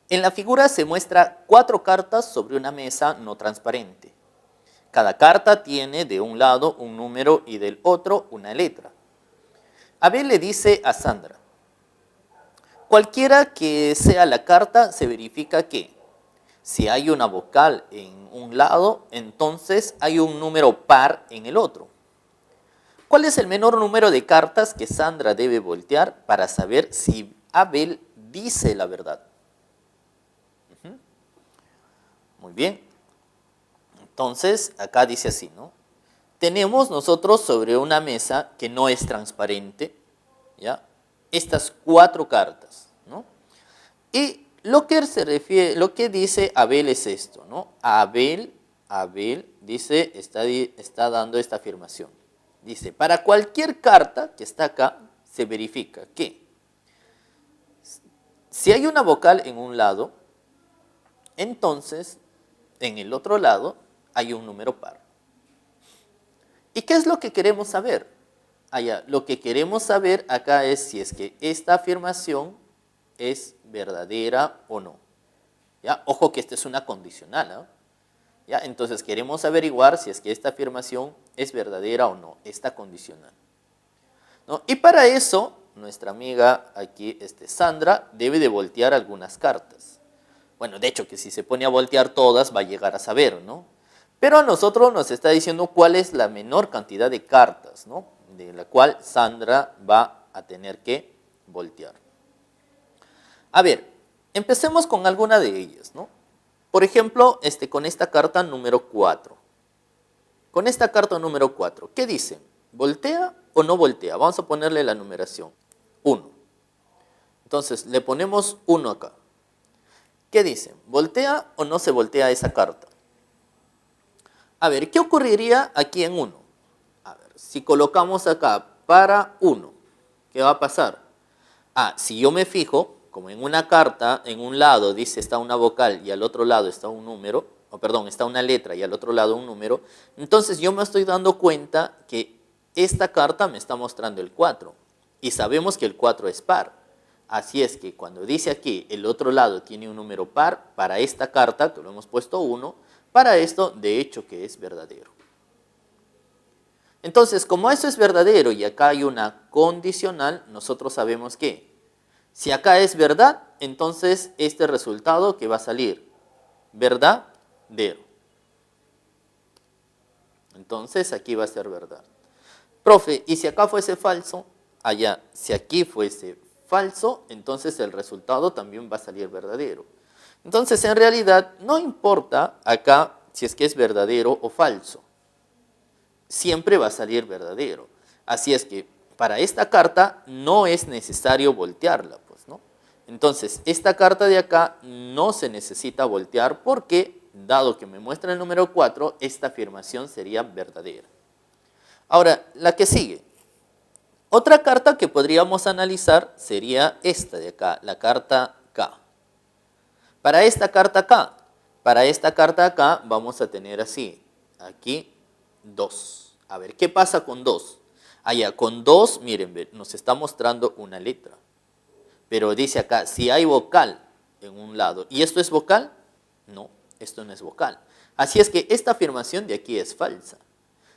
En la figura se muestra 4 cartas sobre una mesa no transparente. Cada carta tiene de un lado un número y del otro una letra. Abel le dice a Sandra: cualquiera que sea la carta, se verifica que si hay una vocal en un lado, entonces hay un número par en el otro. ¿Cuál es el menor número de cartas que Sandra debe voltear para saber si Abel dice la verdad? Muy bien. Entonces, acá dice así, ¿no? Tenemos nosotros sobre una mesa que no es transparente, ¿ya? Estas 4 cartas, ¿no? Y lo que dice Abel es esto, ¿no? Abel dice, está dando esta afirmación. Dice, para cualquier carta que está acá, se verifica que si hay una vocal en un lado, entonces en el otro lado hay un número par. ¿Y qué es lo que queremos saber? Lo que queremos saber acá es si es que esta afirmación es verdadera o no. ¿Ya? Ojo que esta es una condicional, ¿no? ¿Ya? Entonces queremos averiguar si es que esta afirmación es verdadera o no, esta condicional, ¿no? Y para eso, nuestra amiga aquí, Sandra, debe de voltear algunas cartas. Bueno, de hecho que si se pone a voltear todas va a llegar a saber, ¿no? Pero a nosotros nos está diciendo cuál es la menor cantidad de cartas, ¿no? De la cual Sandra va a tener que voltear. A ver, empecemos con alguna de ellas, ¿no? Por ejemplo, con esta carta número 4. Con esta carta número 4, ¿qué dicen? ¿Voltea o no voltea? Vamos a ponerle la numeración. 1. Entonces, le ponemos 1 acá. ¿Qué dicen? ¿Voltea o no se voltea esa carta? A ver, ¿qué ocurriría aquí en 1? A ver, si colocamos acá para 1, ¿qué va a pasar? Si yo me fijo, como en una carta, en un lado dice está una vocal y al otro lado está un número, está una letra y al otro lado un número, entonces yo me estoy dando cuenta que esta carta me está mostrando el 4 y sabemos que el 4 es par. Así es que cuando dice aquí el otro lado tiene un número par, para esta carta, que lo hemos puesto 1, para esto de hecho que es verdadero. Entonces, como eso es verdadero y acá hay una condicional, nosotros sabemos que si acá es verdad, entonces este resultado que va a salir, verdadero. Entonces aquí va a ser verdad. Profe, ¿y si acá fuese falso? Si aquí fuese falso, entonces el resultado también va a salir verdadero. Entonces, en realidad, no importa acá si es que es verdadero o falso. Siempre va a salir verdadero. Así es que para esta carta no es necesario voltearla, pues, ¿no? Entonces, esta carta de acá no se necesita voltear porque, dado que me muestra el número 4, esta afirmación sería verdadera. Ahora, la que sigue. Otra carta que podríamos analizar sería esta de acá, la carta K. Para esta carta acá vamos a tener así, aquí 2. A ver, ¿qué pasa con 2? Con 2, miren, nos está mostrando una letra. Pero dice acá, si hay vocal en un lado, ¿y esto es vocal? No, esto no es vocal. Así es que esta afirmación de aquí es falsa.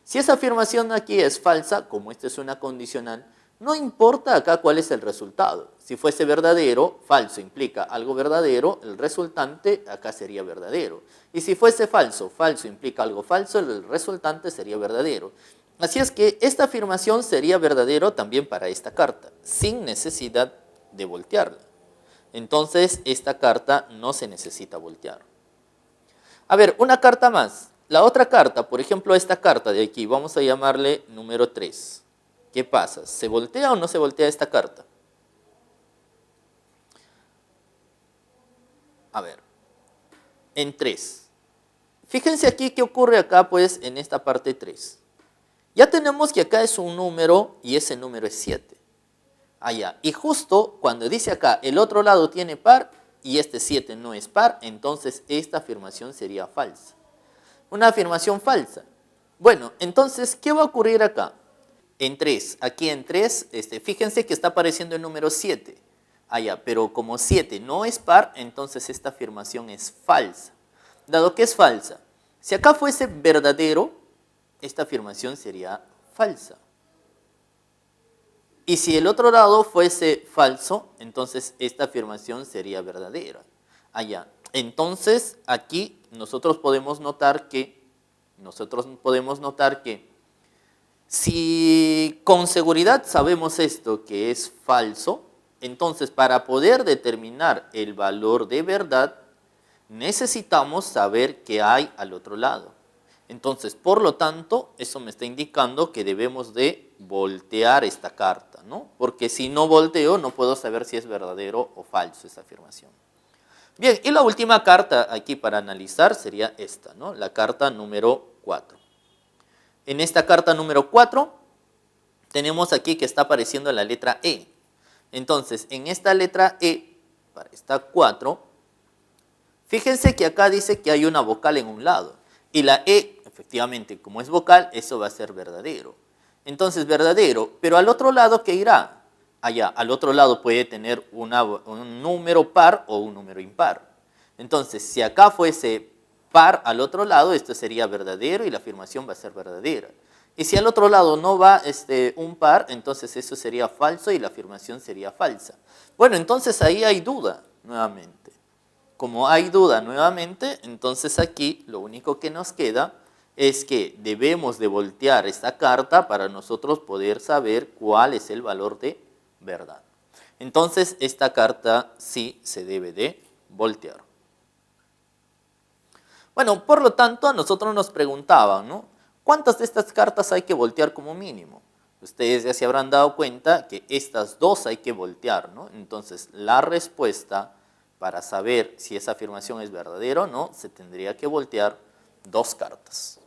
Si esa afirmación aquí es falsa, como esta es una condicional, no importa acá cuál es el resultado. Si fuese verdadero, falso implica algo verdadero, el resultante acá sería verdadero. Y si fuese falso, falso implica algo falso, el resultante sería verdadero. Así es que esta afirmación sería verdadero también para esta carta, sin necesidad de voltearla. Entonces, esta carta no se necesita voltear. A ver, una carta más. La otra carta, por ejemplo, esta carta de aquí, vamos a llamarle número 3. ¿Qué pasa? ¿Se voltea o no se voltea esta carta? A ver, en 3. Fíjense aquí qué ocurre acá, pues, en esta parte 3. Ya tenemos que acá es un número y ese número es 7. Y justo cuando dice acá, el otro lado tiene par y este 7 no es par, entonces esta afirmación sería falsa. Una afirmación falsa. Bueno, entonces, ¿qué va a ocurrir acá? En 3, aquí en 3, fíjense que está apareciendo el número 7. Ah, ya, pero como 7 no es par, entonces esta afirmación es falsa. Dado que es falsa, si acá fuese verdadero, esta afirmación sería falsa. Y si el otro lado fuese falso, entonces esta afirmación sería verdadera. Ah, ya. Entonces aquí nosotros podemos notar que si con seguridad sabemos esto que es falso, entonces para poder determinar el valor de verdad, necesitamos saber qué hay al otro lado. Entonces, por lo tanto, eso me está indicando que debemos de voltear esta carta, ¿no? Porque si no volteo, no puedo saber si es verdadero o falso esa afirmación. Bien, y la última carta aquí para analizar sería esta, ¿no? La carta número 4. En esta carta número 4 tenemos aquí que está apareciendo la letra E. Entonces, en esta letra E, para esta 4, fíjense que acá dice que hay una vocal en un lado. Y la E, efectivamente, como es vocal, eso va a ser verdadero. Entonces, verdadero, pero al otro lado, ¿qué irá? Allá, al otro lado puede tener un número par o un número impar. Entonces, si acá fuese par al otro lado, esto sería verdadero y la afirmación va a ser verdadera. Y si al otro lado no va un par, entonces eso sería falso y la afirmación sería falsa. Bueno, entonces ahí hay duda nuevamente. Como hay duda nuevamente, entonces aquí lo único que nos queda es que debemos de voltear esta carta para nosotros poder saber cuál es el valor de verdad. Entonces esta carta sí se debe de voltear. Bueno, por lo tanto a nosotros nos preguntaban, ¿no? ¿Cuántas de estas cartas hay que voltear como mínimo? Ustedes ya se habrán dado cuenta que estas dos hay que voltear, ¿no? Entonces la respuesta para saber si esa afirmación es verdadera o no, se tendría que voltear dos cartas.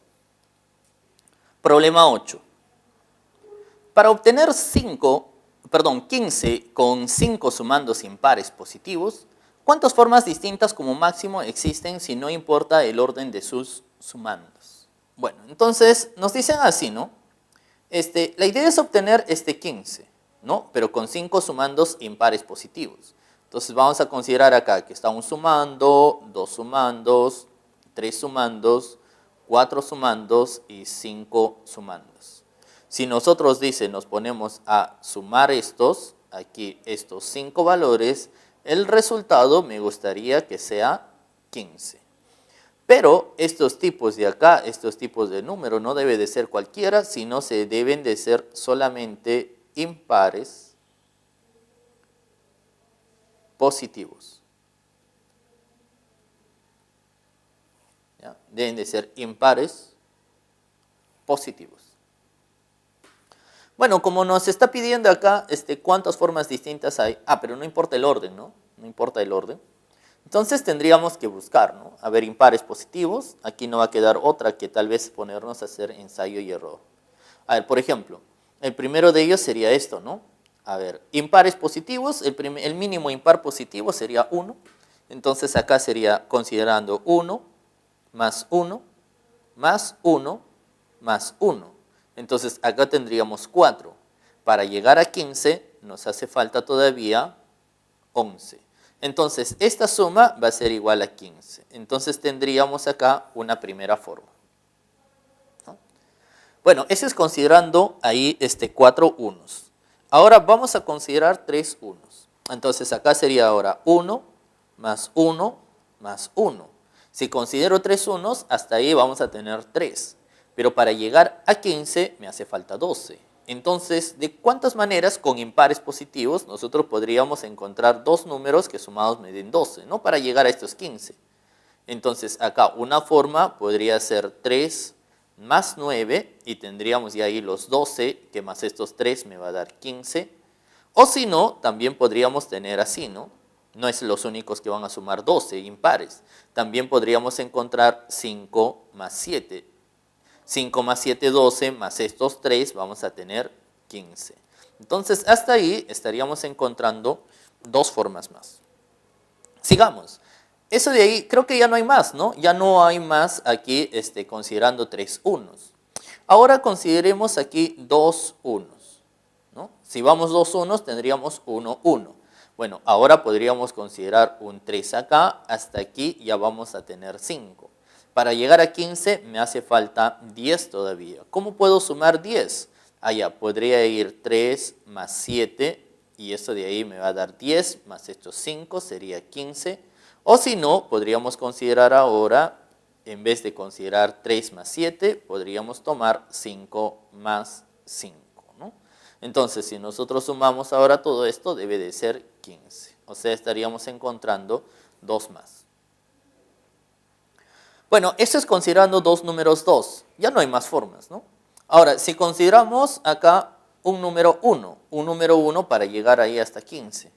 Problema 8. Para obtener 15 con 5 sumandos impares positivos, ¿cuántas formas distintas como máximo existen si no importa el orden de sus sumandos? Bueno, entonces nos dicen así, ¿no? La idea es obtener 15, ¿no? Pero con 5 sumandos impares positivos. Entonces vamos a considerar acá que está un sumando, 2 sumandos, 3 sumandos, 4 sumandos y 5 sumandos. Si nosotros nos ponemos a sumar aquí estos 5 valores, el resultado me gustaría que sea 15. Pero estos tipos de acá, estos tipos de número no debe de ser cualquiera, sino se deben de ser solamente impares positivos. ¿Ya? Deben de ser impares positivos. Bueno, como nos está pidiendo acá cuántas formas distintas hay, pero no importa el orden, ¿no? No importa el orden. Entonces tendríamos que buscar, ¿no? A ver, impares positivos. Aquí no va a quedar otra que tal vez ponernos a hacer ensayo y error. A ver, por ejemplo, el primero de ellos sería esto, ¿no? A ver, impares positivos, el mínimo impar positivo sería 1. Entonces acá sería considerando 1, más 1, más 1, más 1. Entonces acá tendríamos 4. Para llegar a 15 nos hace falta todavía 11. Entonces esta suma va a ser igual a 15. Entonces tendríamos acá una primera forma. ¿No? Bueno, eso es considerando ahí 4 unos. Ahora vamos a considerar 3 unos. Entonces acá sería ahora 1 más 1 más 1. Si considero 3 unos, hasta ahí vamos a tener 3. Pero para llegar a 15 me hace falta 12. Entonces, ¿de cuántas maneras con impares positivos nosotros podríamos encontrar dos números que sumados me den 12, ¿no? Para llegar a estos 15. Entonces, acá una forma podría ser 3 más 9 y tendríamos ya ahí los 12, que más estos 3 me va a dar 15. O si no, también podríamos tener así, ¿no? No es los únicos que van a sumar 12 impares. También podríamos encontrar 5 más 7. 5 más 7, 12, más estos 3, vamos a tener 15. Entonces, hasta ahí estaríamos encontrando dos formas más. Sigamos. Eso de ahí, creo que ya no hay más, ¿no? Ya no hay más aquí considerando 3 unos. Ahora consideremos aquí 2 unos, ¿no? Si vamos 2 unos, tendríamos 1, 1. Bueno, ahora podríamos considerar un 3 acá, hasta aquí ya vamos a tener 5. Para llegar a 15 me hace falta 10 todavía. ¿Cómo puedo sumar 10? Allá podría ir 3 más 7 y esto de ahí me va a dar 10 más estos 5 sería 15. O si no, podríamos considerar ahora, en vez de considerar 3 más 7, podríamos tomar 5 más 5. ¿no? Entonces, si nosotros sumamos ahora todo esto, debe de ser 15. O sea, estaríamos encontrando 2 más. Bueno, esto es considerando dos números 2. Ya no hay más formas, ¿no? Ahora, si consideramos acá un número 1 para llegar ahí hasta 15.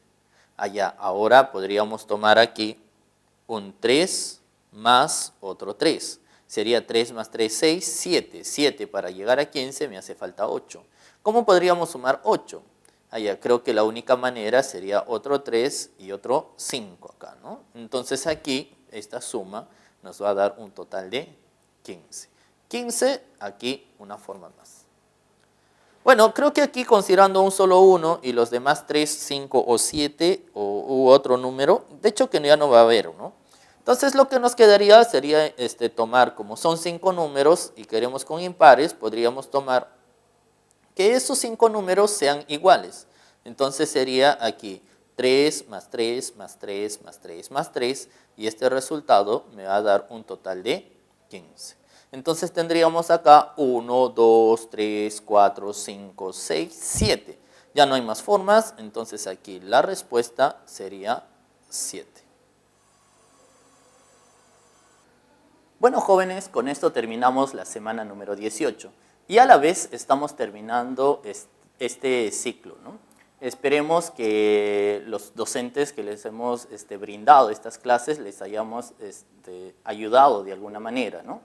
Allá, ahora podríamos tomar aquí un 3 más otro 3. Sería 3 más 3, 6, 7. 7 para llegar a 15 me hace falta 8. ¿Cómo podríamos sumar 8? Allá, creo que la única manera sería otro 3 y otro 5 acá, ¿no? Entonces aquí, esta suma nos va a dar un total de 15. 15, aquí una forma más. Bueno, creo que aquí considerando un solo 1 y los demás 3, 5 o 7 u otro número, de hecho que ya no va a haber, ¿no? Entonces lo que nos quedaría sería tomar, como son 5 números y queremos con impares, podríamos tomar que esos 5 números sean iguales. Entonces sería aquí 3 más 3 más 3 más 3 más 3 y este resultado me va a dar un total de 15. Entonces tendríamos acá 1, 2, 3, 4, 5, 6, 7. Ya no hay más formas, entonces aquí la respuesta sería 7. Bueno, jóvenes, con esto terminamos la semana número 18 y a la vez estamos terminando este ciclo, ¿no? Esperemos que los docentes que les hemos brindado estas clases les hayamos ayudado de alguna manera, ¿no?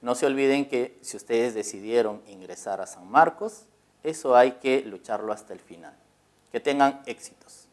No se olviden que si ustedes decidieron ingresar a San Marcos, eso hay que lucharlo hasta el final. Que tengan éxitos.